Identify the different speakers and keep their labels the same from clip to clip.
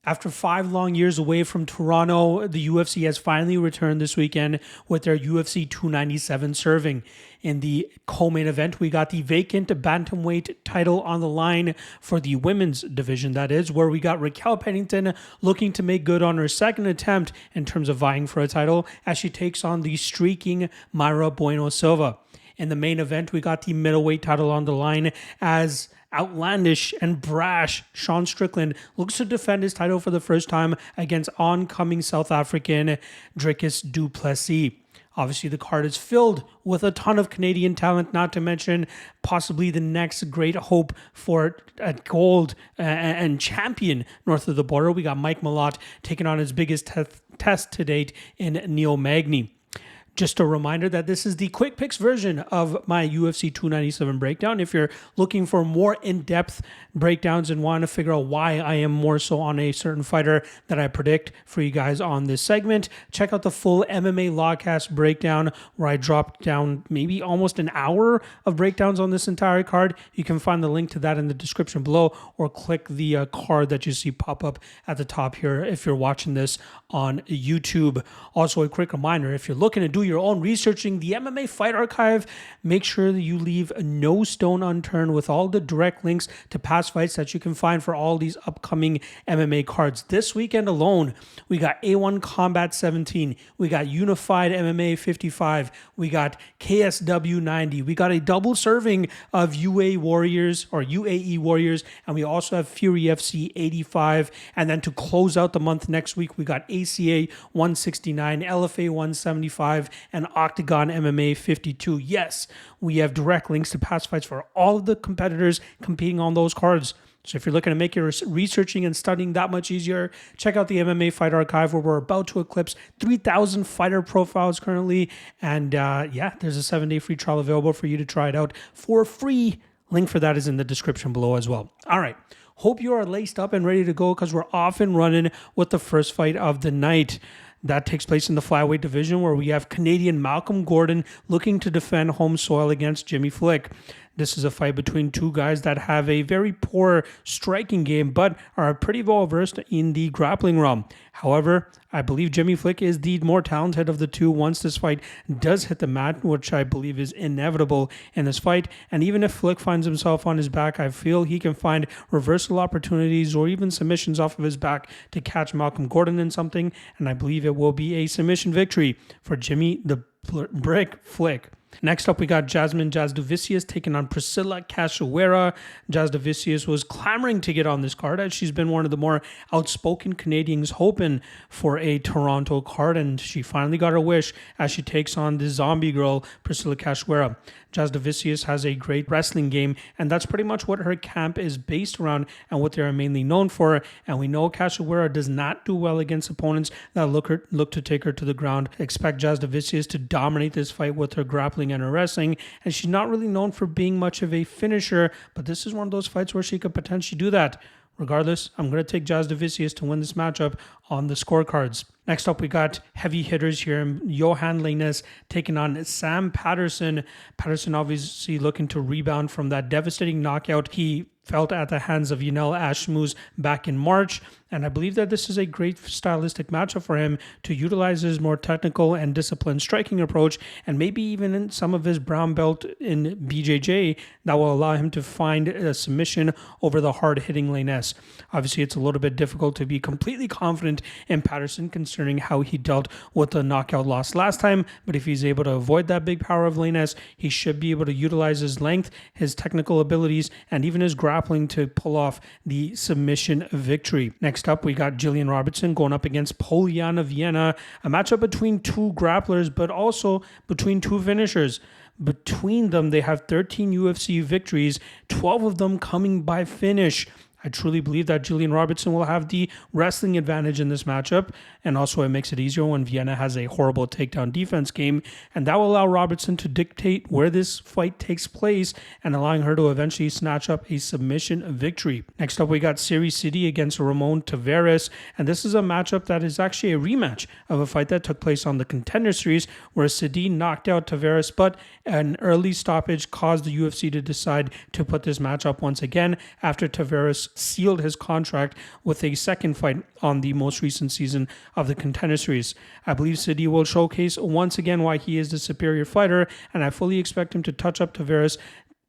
Speaker 1: After 5 long years away from Toronto, the UFC has finally returned this weekend with their UFC 297 serving. In the co-main event, we got the vacant bantamweight title on the line for the women's division, that is, where we got Raquel Pennington looking to make good on her second attempt in terms of vying for a title as she takes on the streaking Mayra Bueno Silva. In the main event, we got the middleweight title on the line as outlandish and brash Sean Strickland looks to defend his title for the first time against oncoming South African Dricus du Plessis. Obviously, the card is filled with a ton of Canadian talent, not to mention possibly the next great hope for a gold and champion north of the border. We got Mike Malott taking on his biggest test to date in Neil Magny. Just a reminder that this is the quick picks version of my UFC 297 breakdown. If you're looking for more in-depth breakdowns and want to figure out why I am more so on a certain fighter that I predict for you guys on this segment, check out the full MMA Lawcast breakdown where I dropped down maybe almost an hour of breakdowns on this entire card. You can find the link to that in the description below or click the card that you see pop up at the top here if you're watching this on YouTube. Also, a quick reminder, if you're looking to do your own researching, the MMA Fight Archive, make sure that you leave no stone unturned with all the direct links to past fights that you can find for all these upcoming MMA cards. This weekend alone, we got A1 Combat 17, we got Unified MMA 55, we got KSW 90, we got a double serving of UAE Warriors, and we also have Fury FC 85, and then to close out the month next week, we got ACA 169, LFA 175, and Octagon MMA 52. Yes, we have direct links to past fights for all of the competitors competing on those cards. So if you're looking to make your researching and studying that much easier, check out the MMA Fight Archive where we're about to eclipse 3,000 fighter profiles currently. And there's a 7-day free trial available for you to try it out for free. Link for that is in the description below as well. All right. Hope you are laced up and ready to go because we're off and running with the first fight of the night. That takes place in the flyweight division where we have Canadian Malcolm Gordon looking to defend home soil against Jimmy Flick. This is a fight between two guys that have a very poor striking game but are pretty well versed in the grappling realm. However, I believe Jimmy Flick is the more talented of the two once this fight does hit the mat, which I believe is inevitable in this fight. And even if Flick finds himself on his back, I feel he can find reversal opportunities or even submissions off of his back to catch Malcolm Gordon in something. And I believe it will be a submission victory for Jimmy the Brick Flick. Next up, we got Jasudavicius taking on Priscilla Cachoeira. Jasudavicius was clamoring to get on this card as she's been one of the more outspoken Canadians hoping for a Toronto card, and she finally got her wish as she takes on the zombie girl, Priscilla Cachoeira. Jasudavicius has a great wrestling game, and that's pretty much what her camp is based around and what they're mainly known for. And we know Cachoeira does not do well against opponents that look to take her to the ground. Expect Jasudavicius to dominate this fight with her grappling and her wrestling, and she's not really known for being much of a finisher, but this is one of those fights where she could potentially do that. Regardless, I'm going to take Jasudavicius to win this matchup on the scorecards. Next up, we got heavy hitters here. Johan Lainesse taking on Sam Patterson. Patterson obviously looking to rebound from that devastating knockout he felt at the hands of Yanel Ashmouz back in March. And I believe that this is a great stylistic matchup for him to utilize his more technical and disciplined striking approach, and maybe even in some of his brown belt in BJJ that will allow him to find a submission over the hard-hitting Lainesse. Obviously, it's a little bit difficult to be completely confident in Patterson considering how he dealt with the knockout loss last time, but if he's able to avoid that big power of Lainesse, he should be able to utilize his length, his technical abilities, and even his grappling to pull off the submission victory. Next up, we got Jillian Robertson going up against Poliana Viana, a matchup between two grapplers, but also between two finishers. Between them, they have 13 UFC victories, 12 of them coming by finish. I truly believe that Jillian Robertson will have the wrestling advantage in this matchup, and also it makes it easier when Viana has a horrible takedown defense game, and that will allow Robertson to dictate where this fight takes place and allowing her to eventually snatch up a submission victory. Next up, we got Sidey against Ramon Taveras, and this is a matchup that is actually a rematch of a fight that took place on the Contender Series where Sidey knocked out Taveras, but an early stoppage caused the UFC to decide to put this matchup once again after Taveras sealed his contract with a second fight on the most recent season of the Contender Series. I believe Sidey will showcase once again why he is the superior fighter, and I fully expect him to touch up Taveras,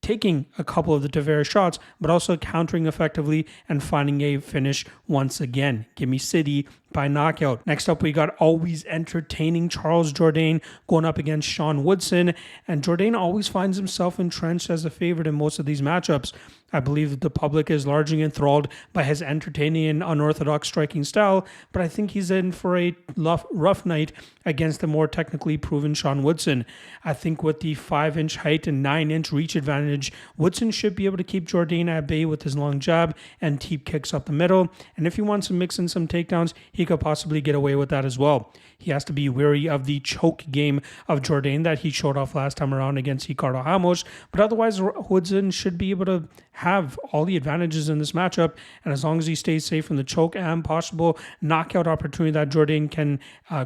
Speaker 1: taking a couple of the Taveras shots, but also countering effectively and finding a finish once again. Give me Sidey by knockout. Next up, we got always entertaining Charles Jourdain going up against Sean Woodson, and Jourdain always finds himself entrenched as a favorite in most of these matchups. I believe that the public is largely enthralled by his entertaining and unorthodox striking style, but I think he's in for a rough night against the more technically proven Sean Woodson. I think with the 5-inch height and 9-inch reach advantage, Woodson should be able to keep Jourdain at bay with his long jab and deep kicks up the middle, and if he wants to mix in some takedowns, he could possibly get away with that as well. He has to be wary of the choke game of Jourdain that he showed off last time around against Ricardo Ramos, but otherwise Woodson should be able to have all the advantages in this matchup, and as long as he stays safe from the choke and possible knockout opportunity that Jourdain can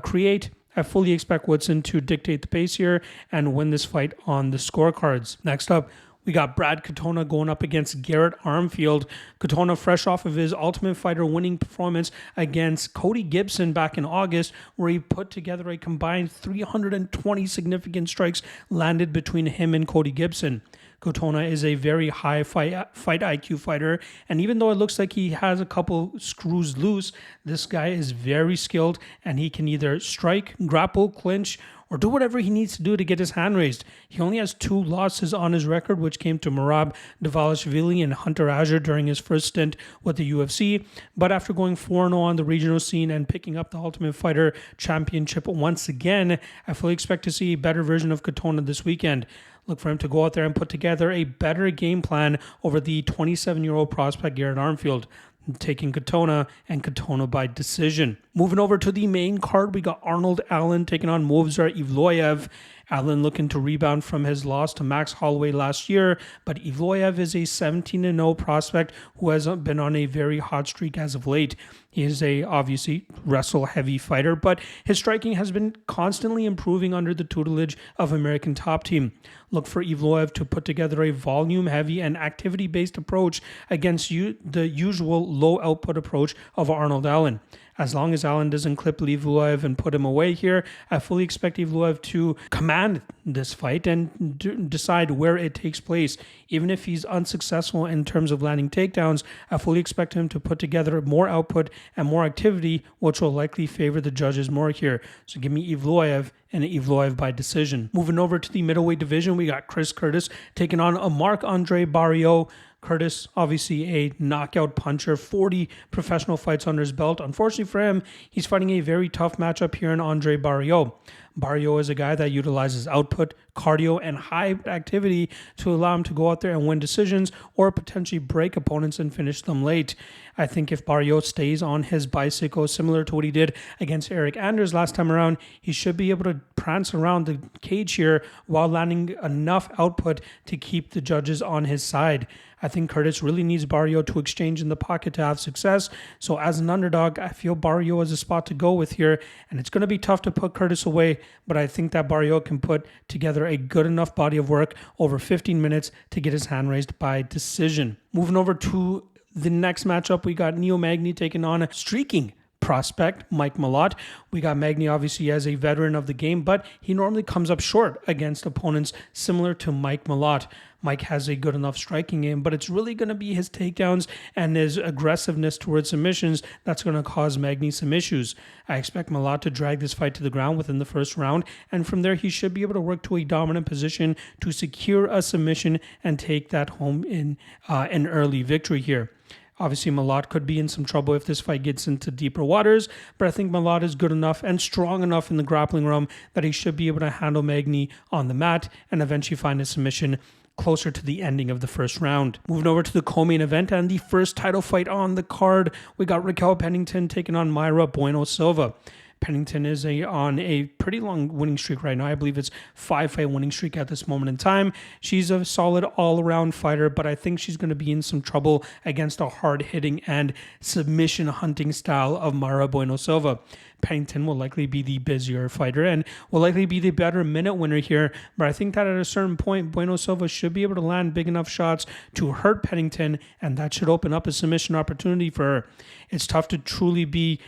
Speaker 1: create, I fully expect Woodson to dictate the pace here and win this fight on the scorecards. Next up, we got Brad Katona going up against Garrett Armfield. Katona fresh off of his Ultimate Fighter winning performance against Cody Gibson back in August, where he put together a combined 320 significant strikes landed between him and Cody Gibson. Katona is a very high fight IQ fighter, and even though it looks like he has a couple screws loose, this guy is very skilled, and he can either strike, grapple, clinch, or do whatever he needs to do to get his hand raised. He only has 2 losses on his record, which came to Merab Dvalishvili and Hunter Azure during his first stint with the UFC. But after going 4-0 on the regional scene and picking up the Ultimate Fighter Championship once again, I fully expect to see a better version of Katona this weekend. Look for him to go out there and put together a better game plan over the 27-year-old prospect Garrett Armfield. Taking Katona and Katona by decision. Moving over to the main card, we got Arnold Allen taking on Movsar Evloev. Allen looking to rebound from his loss to Max Holloway last year, but Evloev is a 17-0 prospect who has been on a very hot streak as of late. He is a obviously wrestle-heavy fighter, but his striking has been constantly improving under the tutelage of American Top Team. Look for Evloev to put together a volume-heavy and activity-based approach against the usual low-output approach of Arnold Allen. As long as Allen doesn't clip Evloev and put him away here, I fully expect Evloev to command this fight and decide where it takes place. Even if he's unsuccessful in terms of landing takedowns, I fully expect him to put together more output and more activity, which will likely favor the judges more here. So give me Evloev and Evloev by decision. Moving over to the middleweight division, we got Chris Curtis taking on a Marc-Andre Barriault. Curtis, obviously a knockout puncher, 40 professional fights under his belt. Unfortunately for him, he's fighting a very tough matchup here in Andre Barriault. Barriault is a guy that utilizes output, cardio, and high activity to allow him to go out there and win decisions or potentially break opponents and finish them late. I think if Barriault stays on his bicycle, similar to what he did against Eric Anders last time around, he should be able to prance around the cage here while landing enough output to keep the judges on his side. I think Curtis really needs Barriault to exchange in the pocket to have success. So as an underdog, I feel Barriault is a spot to go with here. And it's going to be tough to put Curtis away, but I think that Barriault can put together a good enough body of work over 15 minutes to get his hand raised by decision. Moving over to the next matchup, we got Neil Magny taking on a streaking prospect, Mike Malott. We got Magny obviously as a veteran of the game, but he normally comes up short against opponents similar to Mike Malott. Mike has a good enough striking game, but it's really going to be his takedowns and his aggressiveness towards submissions that's going to cause Magny some issues. I expect Malott to drag this fight to the ground within the first round, and from there he should be able to work to a dominant position to secure a submission and take that home in an early victory here. Obviously, Malott could be in some trouble if this fight gets into deeper waters, but I think Malott is good enough and strong enough in the grappling realm that he should be able to handle Magny on the mat and eventually find a submission closer to the ending of the first round. Moving over to the co-main event and the first title fight on the card, we got Raquel Pennington taking on Mayra Bueno Silva. Pennington is on a pretty long winning streak right now. I believe it's 5-fight winning streak at this moment in time. She's a solid all-around fighter, but I think she's going to be in some trouble against a hard-hitting and submission-hunting style of Mara Bueno Silva. Pennington will likely be the busier fighter and will likely be the better minute winner here, but I think that at a certain point, Bueno Silva should be able to land big enough shots to hurt Pennington, and that should open up a submission opportunity for her. It's tough to truly be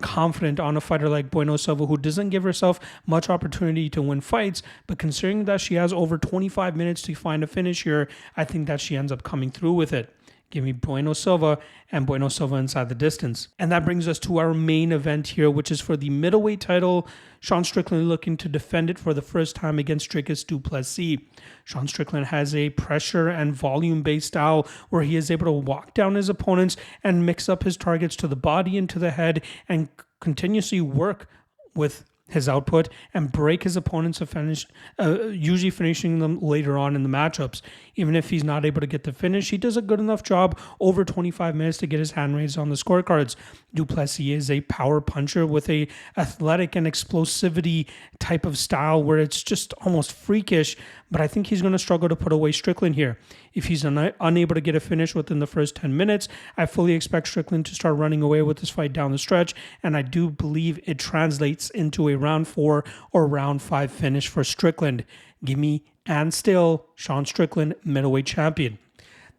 Speaker 1: confident on a fighter like Bueno Silva, who doesn't give herself much opportunity to win fights, but considering that she has over 25 minutes to find a finish here, I think that she ends up coming through with it. Give me Bueno Silva and Bueno Silva inside the distance. And that brings us to our main event here, which is for the middleweight title. Sean Strickland looking to defend it for the first time against Dricus du Plessis. Sean Strickland has a pressure and volume-based style where he is able to walk down his opponents and mix up his targets to the body and to the head and continuously work with his output and break his opponents to finish, usually finishing them later on in the matchups. Even if he's not able to get the finish, he does a good enough job over 25 minutes to get his hand raised on the scorecards. Du Plessis is a power puncher with a athletic and explosivity type of style where it's just almost freakish, but I think he's going to struggle to put away Strickland here. If he's unable to get a finish within the first 10 minutes, I fully expect Strickland to start running away with this fight down the stretch, and I do believe it translates into a round 4 or round 5 finish for Strickland. Give me, and still, Sean Strickland, middleweight champion.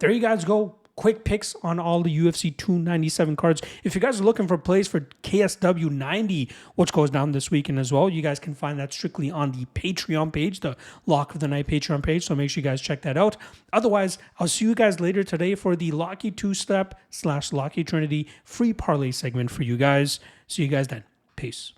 Speaker 1: There you guys go. Quick picks on all the UFC 297 cards. If you guys are looking for plays for KSW 90, which goes down this weekend as well, you guys can find that strictly on the Patreon page, the Lock of the Night Patreon page, so make sure you guys check that out. Otherwise, I'll see you guys later today for the Locky 2-Step / Locky Trinity free parlay segment for you guys. See you guys then. Peace.